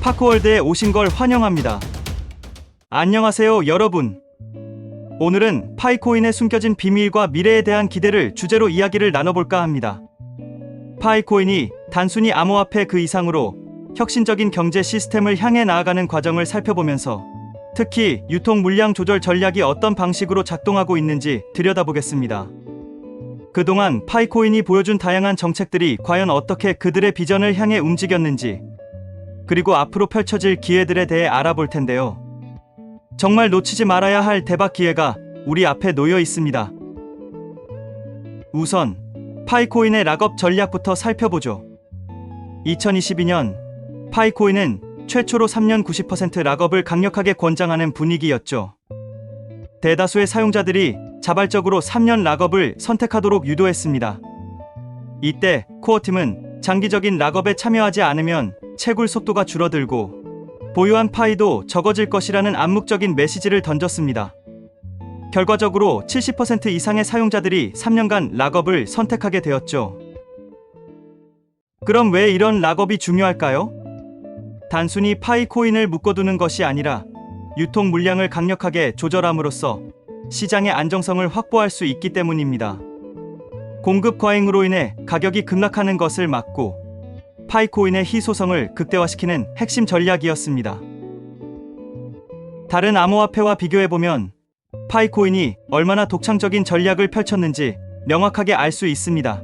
파크월드에 오신 걸 환영합니다. 안녕하세요, 여러분. 오늘은 파이코인에 숨겨진 비밀과 미래에 대한 기대를 주제로 이야기를 나눠볼까 합니다. 파이코인이 단순히 암호화폐 그 이상으로 혁신적인 경제 시스템을 향해 나아가는 과정을 살펴보면서 특히 유통 물량 조절 전략이 어떤 방식으로 작동하고 있는지 들여다보겠습니다. 그동안 파이코인이 보여준 다양한 정책들이 과연 어떻게 그들의 비전을 향해 움직였는지, 그리고 앞으로 펼쳐질 기회들에 대해 알아볼 텐데요. 정말 놓치지 말아야 할 대박 기회가 우리 앞에 놓여 있습니다. 우선 파이코인의 락업 전략부터 살펴보죠. 2022년 파이코인은 최초로 3년 90% 락업을 강력하게 권장하는 분위기였죠. 대다수의 사용자들이 자발적으로 3년 락업을 선택하도록 유도했습니다. 이때 코어팀은 장기적인 락업에 참여하지 않으면 채굴 속도가 줄어들고 보유한 파이도 적어질 것이라는 암묵적인 메시지를 던졌습니다. 결과적으로 70% 이상의 사용자들이 3년간 락업을 선택하게 되었죠. 그럼 왜 이런 락업이 중요할까요? 단순히 파이코인을 묶어두는 것이 아니라 유통 물량을 강력하게 조절함으로써 시장의 안정성을 확보할 수 있기 때문입니다. 공급 과잉으로 인해 가격이 급락하는 것을 막고 파이코인의 희소성을 극대화시키는 핵심 전략이었습니다. 다른 암호화폐와 비교해보면 파이코인이 얼마나 독창적인 전략을 펼쳤는지 명확하게 알 수 있습니다.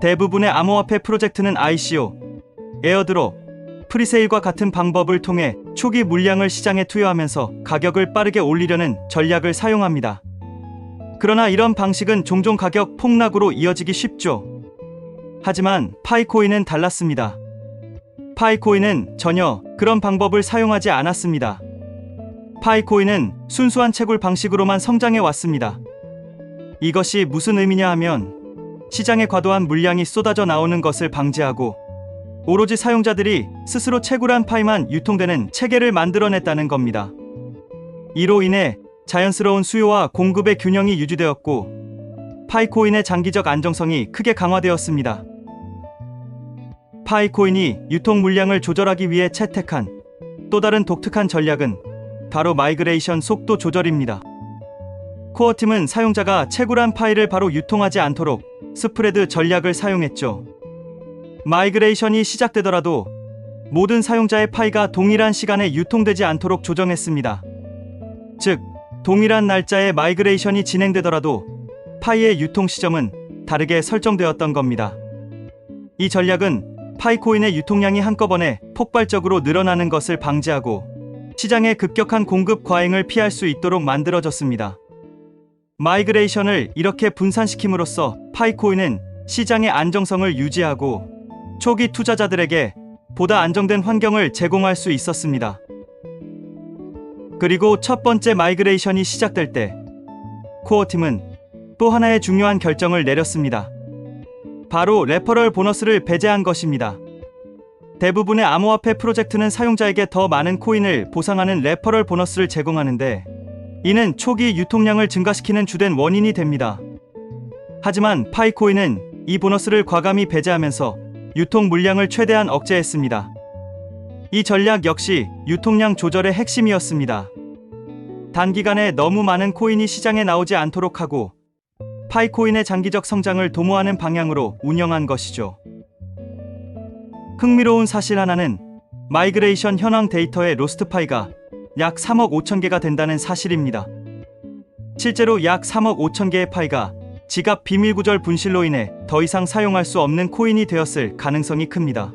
대부분의 암호화폐 프로젝트는 ICO, 에어드롭, 프리세일과 같은 방법을 통해 초기 물량을 시장에 투여하면서 가격을 빠르게 올리려는 전략을 사용합니다. 그러나 이런 방식은 종종 가격 폭락으로 이어지기 쉽죠. 하지만 파이코인은 달랐습니다. 파이코인은 전혀 그런 방법을 사용하지 않았습니다. 파이코인은 순수한 채굴 방식으로만 성장해 왔습니다. 이것이 무슨 의미냐 하면 시장에 과도한 물량이 쏟아져 나오는 것을 방지하고 오로지 사용자들이 스스로 채굴한 파이만 유통되는 체계를 만들어냈다는 겁니다. 이로 인해 자연스러운 수요와 공급의 균형이 유지되었고 파이코인의 장기적 안정성이 크게 강화되었습니다. 파이코인이 유통 물량을 조절하기 위해 채택한 또 다른 독특한 전략은 바로 마이그레이션 속도 조절입니다. 코어팀은 사용자가 채굴한 파일을 바로 유통하지 않도록 스프레드 전략을 사용했죠. 마이그레이션이 시작되더라도 모든 사용자의 파이가 동일한 시간에 유통되지 않도록 조정했습니다. 즉, 동일한 날짜에 마이그레이션이 진행되더라도 파이의 유통 시점은 다르게 설정되었던 겁니다. 이 전략은 파이코인의 유통량이 한꺼번에 폭발적으로 늘어나는 것을 방지하고 시장의 급격한 공급 과잉을 피할 수 있도록 만들어졌습니다. 마이그레이션을 이렇게 분산시킴으로써 파이코인은 시장의 안정성을 유지하고 초기 투자자들에게 보다 안정된 환경을 제공할 수 있었습니다. 그리고 첫 번째 마이그레이션이 시작될 때 코어팀은 또 하나의 중요한 결정을 내렸습니다. 바로 레퍼럴 보너스를 배제한 것입니다. 대부분의 암호화폐 프로젝트는 사용자에게 더 많은 코인을 보상하는 레퍼럴 보너스를 제공하는데 이는 초기 유통량을 증가시키는 주된 원인이 됩니다. 하지만 파이코인은 이 보너스를 과감히 배제하면서 유통 물량을 최대한 억제했습니다. 이 전략 역시 유통량 조절의 핵심이었습니다. 단기간에 너무 많은 코인이 시장에 나오지 않도록 하고 파이코인의 장기적 성장을 도모하는 방향으로 운영한 것이죠. 흥미로운 사실 하나는 마이그레이션 현황 데이터의 로스트 파이가 약 3억 5천 개가 된다는 사실입니다. 실제로 약 3억 5천 개의 파이가 지갑 비밀구절 분실로 인해 더 이상 사용할 수 없는 코인이 되었을 가능성이 큽니다.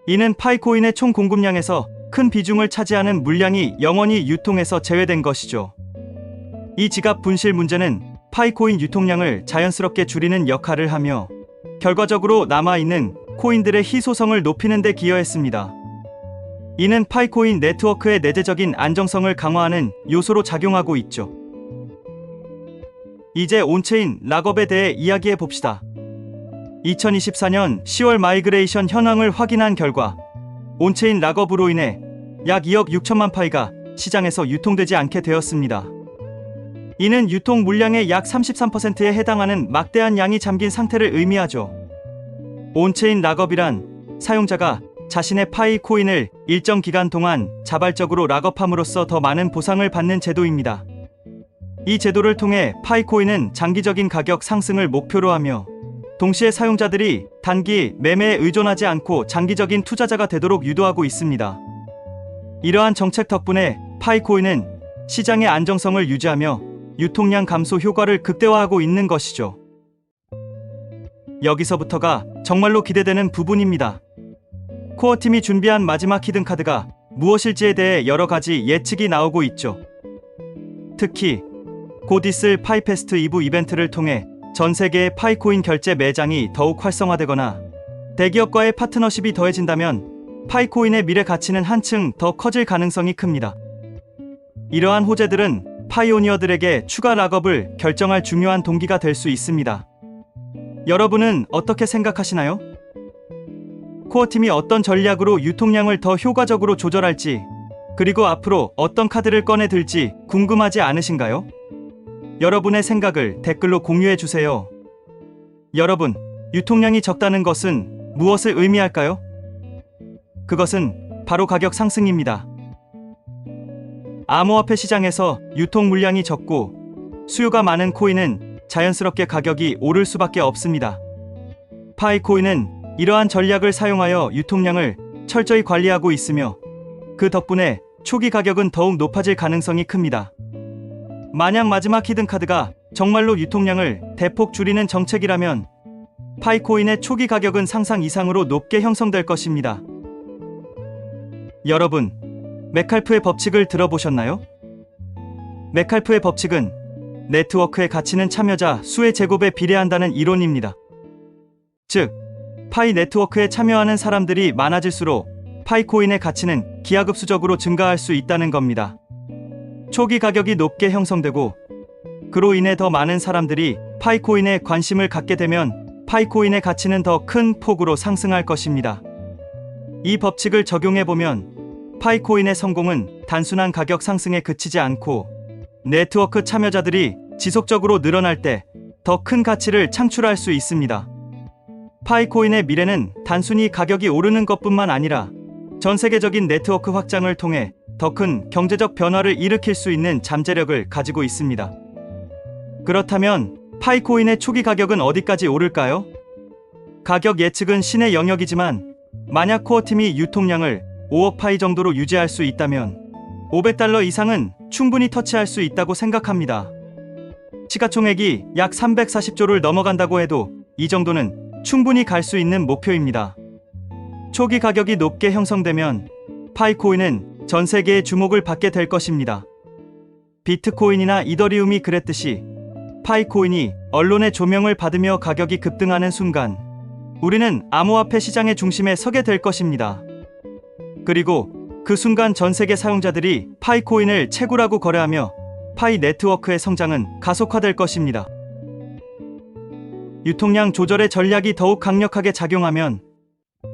이는 파이코인의 총 공급량에서 큰 비중을 차지하는 물량이 영원히 유통에서 제외된 것이죠. 이 지갑 분실 문제는 파이코인 유통량을 자연스럽게 줄이는 역할을 하며 결과적으로 남아있는 코인들의 희소성을 높이는 데 기여했습니다. 이는 파이코인 네트워크의 내재적인 안정성을 강화하는 요소로 작용하고 있죠. 이제 온체인 락업에 대해 이야기해 봅시다. 2024년 10월 마이그레이션 현황을 확인한 결과 온체인 락업으로 인해 약 2억 6천만 파이가 시장에서 유통되지 않게 되었습니다. 이는 유통 물량의 약 33%에 해당하는 막대한 양이 잠긴 상태를 의미하죠. 온체인 락업이란 사용자가 자신의 파이 코인을 일정 기간 동안 자발적으로 락업함으로써 더 많은 보상을 받는 제도입니다. 이 제도를 통해 파이 코인은 장기적인 가격 상승을 목표로 하며 동시에 사용자들이 단기 매매에 의존하지 않고 장기적인 투자자가 되도록 유도하고 있습니다. 이러한 정책 덕분에 파이 코인은 시장의 안정성을 유지하며 유통량 감소 효과를 극대화하고 있는 것이죠. 여기서부터가 정말로 기대되는 부분입니다. 코어팀이 준비한 마지막 히든 카드가 무엇일지에 대해 여러 가지 예측이 나오고 있죠. 특히 곧 있을 파이페스트 2부 이벤트를 통해 전 세계의 파이코인 결제 매장이 더욱 활성화되거나 대기업과의 파트너십이 더해진다면 파이코인의 미래 가치는 한층 더 커질 가능성이 큽니다. 이러한 호재들은 파이오니어들에게 추가 락업을 결정할 중요한 동기가 될 수 있습니다. 여러분은 어떻게 생각하시나요? 코어팀이 어떤 전략으로 유통량을 더 효과적으로 조절할지, 그리고 앞으로 어떤 카드를 꺼내 들지 궁금하지 않으신가요? 여러분의 생각을 댓글로 공유해 주세요. 여러분, 유통량이 적다는 것은 무엇을 의미할까요? 그것은 바로 가격 상승입니다. 암호화폐 시장에서 유통 물량이 적고 수요가 많은 코인은 자연스럽게 가격이 오를 수밖에 없습니다. 파이코인은 이러한 전략을 사용하여 유통량을 철저히 관리하고 있으며 그 덕분에 초기 가격은 더욱 높아질 가능성이 큽니다. 만약 마지막 히든 카드가 정말로 유통량을 대폭 줄이는 정책이라면 파이코인의 초기 가격은 상상 이상으로 높게 형성될 것입니다. 여러분, 메칼프의 법칙을 들어보셨나요? 메칼프의 법칙은 네트워크의 가치는 참여자 수의 제곱에 비례한다는 이론입니다. 즉, 파이 네트워크에 참여하는 사람들이 많아질수록 파이코인의 가치는 기하급수적으로 증가할 수 있다는 겁니다. 초기 가격이 높게 형성되고 그로 인해 더 많은 사람들이 파이코인에 관심을 갖게 되면 파이코인의 가치는 더 큰 폭으로 상승할 것입니다. 이 법칙을 적용해보면 파이코인의 성공은 단순한 가격 상승에 그치지 않고 네트워크 참여자들이 지속적으로 늘어날 때 더 큰 가치를 창출할 수 있습니다. 파이코인의 미래는 단순히 가격이 오르는 것뿐만 아니라 전 세계적인 네트워크 확장을 통해 더 큰 경제적 변화를 일으킬 수 있는 잠재력을 가지고 있습니다. 그렇다면 파이코인의 초기 가격은 어디까지 오를까요? 가격 예측은 신의 영역이지만 만약 코어팀이 유통량을 5억 파이 정도로 유지할 수 있다면 $500 이상은 충분히 터치할 수 있다고 생각합니다. 시가총액이 약 340조를 넘어간다고 해도 이 정도는 충분히 갈 수 있는 목표입니다. 초기 가격이 높게 형성되면 파이코인은 전 세계의 주목을 받게 될 것입니다. 비트코인이나 이더리움이 그랬듯이 파이코인이 언론의 조명을 받으며 가격이 급등하는 순간 우리는 암호화폐 시장의 중심에 서게 될 것입니다. 그리고 그 순간 전 세계 사용자들이 파이코인을 채굴하고 거래하며 파이 네트워크의 성장은 가속화될 것입니다. 유통량 조절의 전략이 더욱 강력하게 작용하면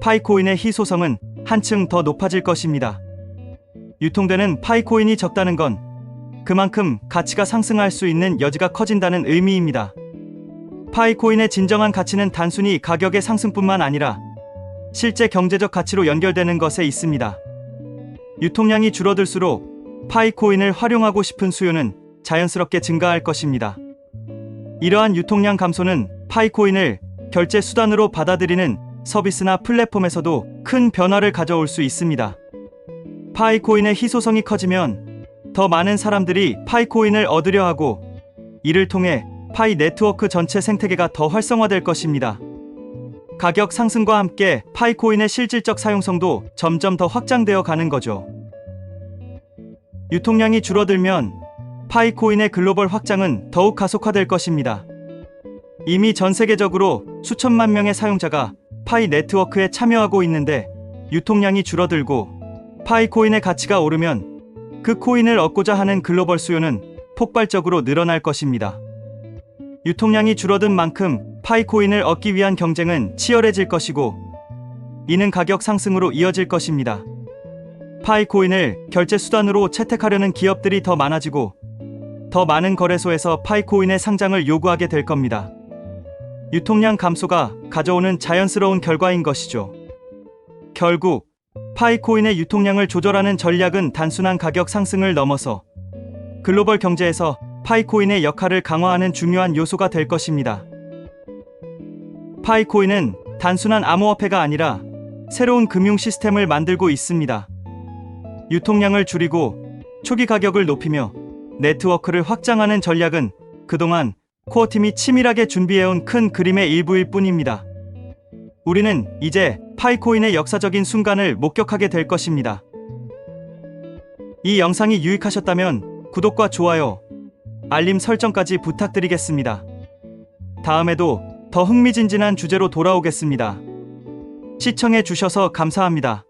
파이코인의 희소성은 한층 더 높아질 것입니다. 유통되는 파이코인이 적다는 건 그만큼 가치가 상승할 수 있는 여지가 커진다는 의미입니다. 파이코인의 진정한 가치는 단순히 가격의 상승뿐만 아니라 실제 경제적 가치로 연결되는 것에 있습니다. 유통량이 줄어들수록 파이코인을 활용하고 싶은 수요는 자연스럽게 증가할 것입니다. 이러한 유통량 감소는 파이코인을 결제 수단으로 받아들이는 서비스나 플랫폼에서도 큰 변화를 가져올 수 있습니다. 파이코인의 희소성이 커지면 더 많은 사람들이 파이코인을 얻으려 하고 이를 통해 파이 네트워크 전체 생태계가 더 활성화될 것입니다. 가격 상승과 함께 파이코인의 실질적 사용성도 점점 더 확장되어 가는 거죠. 유통량이 줄어들면 파이코인의 글로벌 확장은 더욱 가속화될 것입니다. 이미 전 세계적으로 수천만 명의 사용자가 파이 네트워크에 참여하고 있는데 유통량이 줄어들고 파이코인의 가치가 오르면 그 코인을 얻고자 하는 글로벌 수요는 폭발적으로 늘어날 것입니다. 유통량이 줄어든 만큼 파이코인을 얻기 위한 경쟁은 치열해질 것이고 이는 가격 상승으로 이어질 것입니다. 파이코인을 결제 수단으로 채택하려는 기업들이 더 많아지고 더 많은 거래소에서 파이코인의 상장을 요구하게 될 겁니다. 유통량 감소가 가져오는 자연스러운 결과인 것이죠. 결국 파이코인의 유통량을 조절하는 전략은 단순한 가격 상승을 넘어서 글로벌 경제에서 파이코인의 역할을 강화하는 중요한 요소가 될 것입니다. 파이코인은 단순한 암호화폐가 아니라 새로운 금융 시스템을 만들고 있습니다. 유통량을 줄이고 초기 가격을 높이며 네트워크를 확장하는 전략은 그동안 코어팀이 치밀하게 준비해온 큰 그림의 일부일 뿐입니다. 우리는 이제 파이코인의 역사적인 순간을 목격하게 될 것입니다. 이 영상이 유익하셨다면 구독과 좋아요, 알림 설정까지 부탁드리겠습니다. 다음에도 더 흥미진진한 주제로 돌아오겠습니다. 시청해 주셔서 감사합니다.